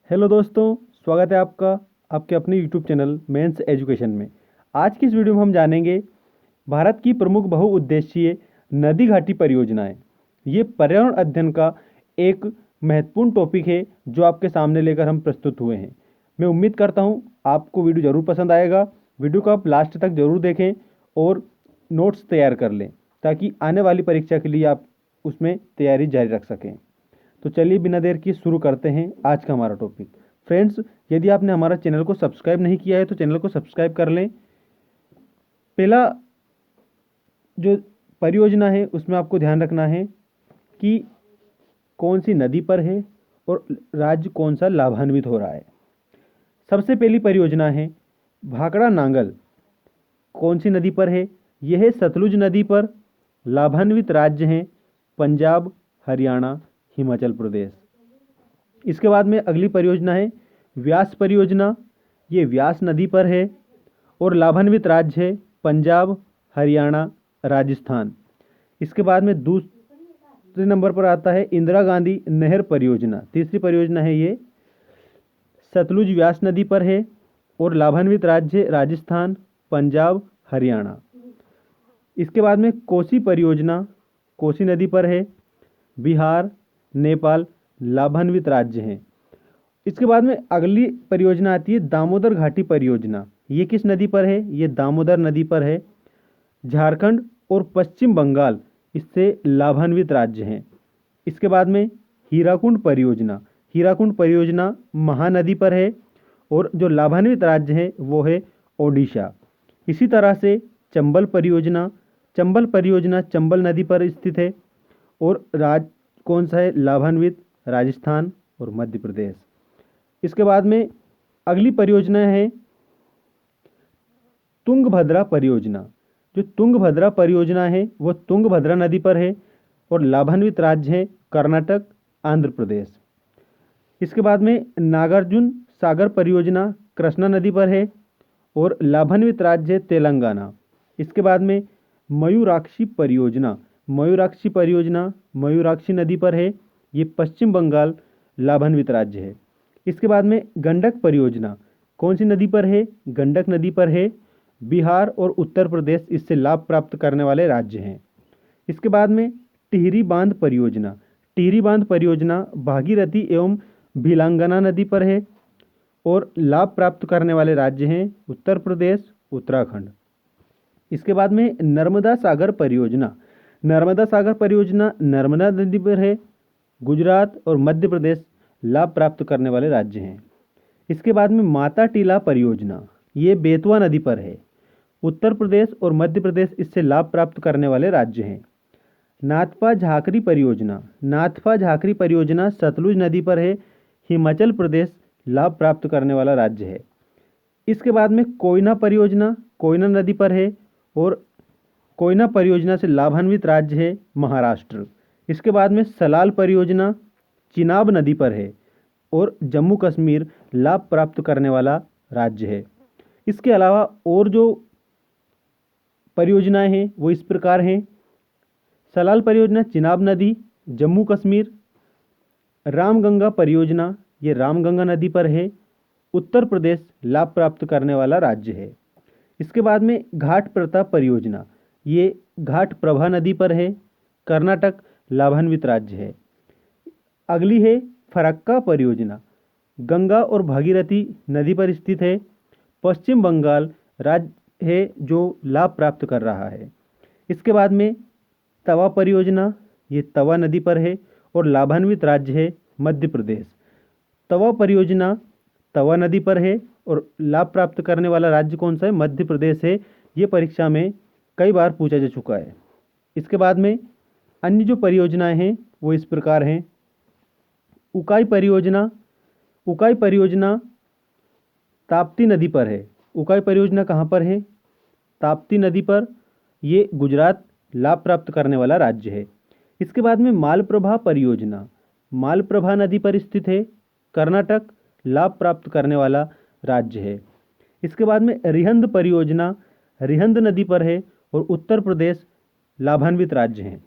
Hello दोस्तों, स्वागत है आपका आपके अपने यूट्यूब चैनल मेंस एजुकेशन में। आज की इस वीडियो में हम जानेंगे भारत की प्रमुख बहुउद्देशीय नदी घाटी परियोजनाएं। ये पर्यावरण अध्ययन का एक महत्वपूर्ण टॉपिक है जो आपके सामने लेकर हम प्रस्तुत हुए हैं। मैं उम्मीद करता हूं आपको वीडियो ज़रूर पसंद आएगा। वीडियो को आप लास्ट तक ज़रूर देखें और नोट्स तैयार कर लें ताकि आने वाली परीक्षा के लिए आप उसमें तैयारी जारी रख सकें। तो चलिए बिना देर की शुरू करते हैं आज का हमारा टॉपिक। फ्रेंड्स, यदि आपने हमारा चैनल को सब्सक्राइब नहीं किया है तो चैनल को सब्सक्राइब कर लें। पहला जो परियोजना है उसमें आपको ध्यान रखना है कि कौन सी नदी पर है और राज्य कौन सा लाभान्वित हो रहा है। सबसे पहली परियोजना है भाखड़ा नांगल। कौन सी नदी पर है? यह है सतलुज नदी पर। लाभान्वित राज्य हैं पंजाब, हरियाणा, हिमाचल प्रदेश। इसके बाद में अगली परियोजना है व्यास परियोजना। ये व्यास नदी पर है और लाभान्वित राज्य है पंजाब, हरियाणा, राजस्थान। इसके बाद में दूसरे नंबर पर आता है इंदिरा गांधी नहर परियोजना। तीसरी परियोजना है ये, सतलुज व्यास नदी पर है और लाभान्वित राज्य राजस्थान, पंजाब, हरियाणा। इसके बाद में कोसी परियोजना, कोसी नदी पर है, बिहार, नेपाल, लाभान्वित राज्य हैं। इसके बाद में अगली परियोजना आती है दामोदर घाटी परियोजना। ये किस नदी पर है? ये दामोदर नदी पर है। झारखंड और पश्चिम बंगाल इससे लाभान्वित राज्य हैं। इसके बाद में हीराकुंड परियोजना। हीराकुंड परियोजना महानदी पर है और जो लाभान्वित राज्य है वो है ओडिशा। इसी तरह से चंबल परियोजना, चंबल परियोजना चंबल नदी पर स्थित है और कौन सा है लाभान्वित? राजस्थान और मध्य प्रदेश। इसके बाद में अगली परियोजना है तुंगभद्रा परियोजना। जो तुंगभद्रा परियोजना है वो तुंगभद्रा नदी पर है और लाभान्वित राज्य है कर्नाटक, आंध्र प्रदेश। इसके बाद में नागार्जुन सागर परियोजना कृष्णा नदी पर है और लाभान्वित राज्य है तेलंगाना। इसके बाद में मयूराक्षी परियोजना, मयूराक्षी परियोजना मयूराक्षी नदी पर है। ये पश्चिम बंगाल लाभान्वित राज्य है। इसके बाद में गंडक परियोजना कौन सी नदी पर है? गंडक नदी पर है। बिहार और उत्तर प्रदेश इससे लाभ प्राप्त करने वाले राज्य हैं। इसके बाद में टिहरी बांध परियोजना, टिहरी बांध परियोजना भागीरथी एवं भिलांगना नदी पर है और लाभ प्राप्त करने वाले राज्य हैं उत्तर प्रदेश, उत्तराखंड। इसके बाद में नर्मदा सागर परियोजना, नर्मदा सागर परियोजना नर्मदा नदी पर है। गुजरात और मध्य प्रदेश लाभ प्राप्त करने वाले राज्य हैं। इसके बाद में माता टीला परियोजना, ये बेतवा नदी पर है। उत्तर प्रदेश और मध्य प्रदेश इससे लाभ प्राप्त करने वाले राज्य हैं। नाथपा झाकरी परियोजना, नाथपा झाकरी परियोजना सतलुज नदी पर है। हिमाचल प्रदेश लाभ प्राप्त करने वाला राज्य है। इसके बाद में कोयना परियोजना कोयना नदी पर है और कोयना परियोजना से लाभान्वित राज्य है महाराष्ट्र। इसके बाद में सलाल परियोजना चिनाब नदी पर है और जम्मू कश्मीर लाभ प्राप्त करने वाला राज्य है। इसके अलावा और जो परियोजनाएं हैं वो इस प्रकार हैं। सलाल परियोजना चिनाब नदी, जम्मू कश्मीर। रामगंगा परियोजना ये रामगंगा नदी पर है, उत्तर प्रदेश लाभ प्राप्त करने वाला राज्य है। इसके बाद में घाट प्रथा परियोजना, ये घाट प्रभा नदी पर है, कर्नाटक लाभान्वित राज्य है। अगली है फरक्का परियोजना, गंगा और भागीरथी नदी पर स्थित है, पश्चिम बंगाल राज्य है जो लाभ प्राप्त कर रहा है। इसके बाद में तवा परियोजना, ये तवा नदी पर है और लाभान्वित राज्य है मध्य प्रदेश। तवा परियोजना तवा नदी पर है और लाभ प्राप्त करने वाला राज्य कौन सा है? मध्य प्रदेश है। ये परीक्षा में कई बार पूछा जा चुका है। इसके बाद में अन्य जो परियोजनाएं हैं वो इस प्रकार हैं। उकाई परियोजना, उकाई परियोजना ताप्ती नदी पर है। उकाई परियोजना कहाँ पर है? ताप्ती नदी पर। ये गुजरात लाभ प्राप्त करने वाला राज्य है। इसके बाद में मालप्रभा परियोजना, मालप्रभा नदी पर स्थित है, कर्नाटक लाभ प्राप्त करने वाला राज्य है। इसके बाद में रिहंद परियोजना रिहंद नदी पर है और उत्तर प्रदेश लाभान्वित राज्य हैं।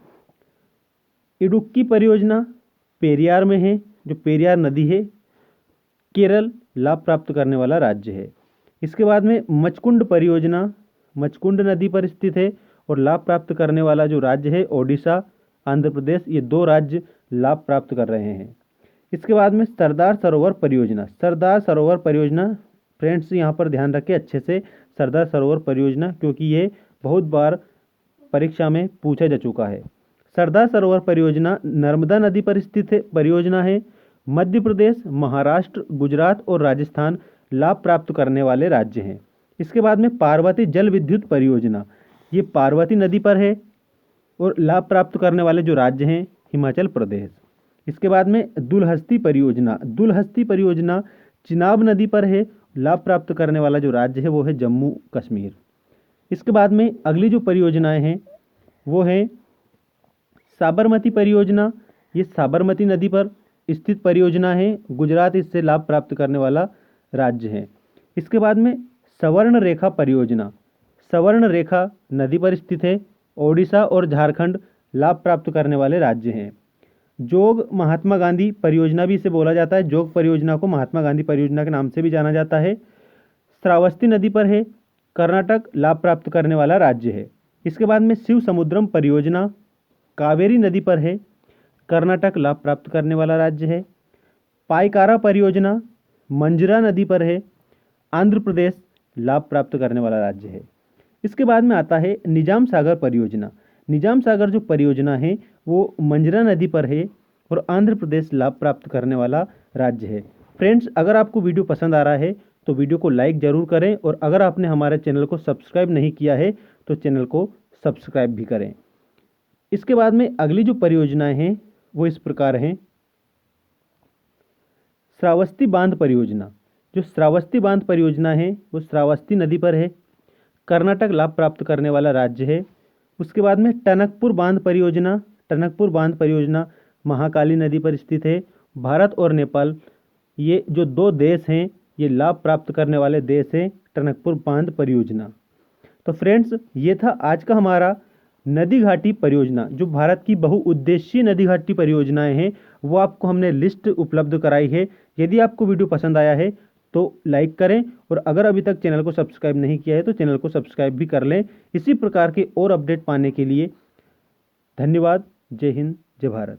इडुक्की परियोजना पेरियार में है, जो पेरियार नदी है। केरल लाभ प्राप्त करने वाला राज्य है। इसके बाद में मचकुंड परियोजना मचकुंड नदी पर स्थित है और लाभ प्राप्त करने वाला जो राज्य है ओडिशा, आंध्र प्रदेश, ये दो राज्य लाभ प्राप्त कर रहे हैं। इसके बाद में सरदार सरोवर परियोजना। सरदार सरोवर परियोजना फ्रेंड्स यहाँ पर ध्यान रखें अच्छे से, सरदार सरोवर परियोजना, क्योंकि ये बहुत बार परीक्षा में पूछा जा चुका है। सरदार सरोवर परियोजना नर्मदा नदी पर स्थित परियोजना है। मध्य प्रदेश, महाराष्ट्र, गुजरात और राजस्थान लाभ प्राप्त करने वाले राज्य हैं। इसके बाद में पार्वती जल विद्युत परियोजना, ये पार्वती नदी पर है और लाभ प्राप्त करने वाले जो राज्य हैं हिमाचल प्रदेश। इसके बाद में दुलहस्ती परियोजना। दुलहस्ती परियोजना चिनाब नदी पर है, लाभ प्राप्त करने वाला जो राज्य है वो है जम्मू कश्मीर। इसके बाद में अगली जो परियोजनाएं हैं वो है साबरमती परियोजना। ये साबरमती नदी पर स्थित परियोजना है, गुजरात इससे लाभ प्राप्त करने वाला राज्य है। इसके बाद में सवर्ण रेखा परियोजना। सवर्ण रेखा नदी पर स्थित है, ओडिशा और झारखंड लाभ प्राप्त करने वाले राज्य हैं। जोग महात्मा गांधी परियोजना भी इसे बोला जाता है, जोग परियोजना को महात्मा गांधी परियोजना के नाम से भी जाना जाता है। श्रावस्ती नदी पर है, कर्नाटक लाभ प्राप्त करने वाला राज्य है। इसके बाद में शिव समुद्रम परियोजना कावेरी नदी पर है, कर्नाटक लाभ प्राप्त करने वाला राज्य है। पाइकारा परियोजना मंजरा नदी पर है, आंध्र प्रदेश लाभ प्राप्त करने वाला राज्य है। इसके बाद में आता है निजाम सागर परियोजना। निजाम सागर जो परियोजना है वो मंजरा नदी पर है और आंध्र प्रदेश लाभ प्राप्त करने वाला राज्य है। फ्रेंड्स, अगर आपको वीडियो पसंद आ रहा है तो वीडियो को लाइक ज़रूर करें और अगर आपने हमारे चैनल को सब्सक्राइब नहीं किया है तो चैनल को सब्सक्राइब भी करें। इसके बाद में अगली जो परियोजनाएं हैं वो इस प्रकार हैं। श्रावस्ती बांध परियोजना। जो श्रावस्ती बांध परियोजना है वो श्रावस्ती नदी पर है, कर्नाटक लाभ प्राप्त करने वाला राज्य है। उसके बाद में टनकपुर बांध परियोजना। टनकपुर बांध परियोजना महाकाली नदी पर स्थित है, भारत और नेपाल ये जो दो देश हैं ये लाभ प्राप्त करने वाले देश हैं टनकपुर बांध परियोजना। तो फ्रेंड्स, ये था आज का हमारा नदी घाटी परियोजना। जो भारत की बहुउद्देशीय नदी घाटी परियोजनाएं हैं वो आपको हमने लिस्ट उपलब्ध कराई है। यदि आपको वीडियो पसंद आया है तो लाइक करें और अगर अभी तक चैनल को सब्सक्राइब नहीं किया है तो चैनल को सब्सक्राइब भी कर लें। इसी प्रकार के और अपडेट पाने के लिए धन्यवाद। जय हिंद, जय भारत।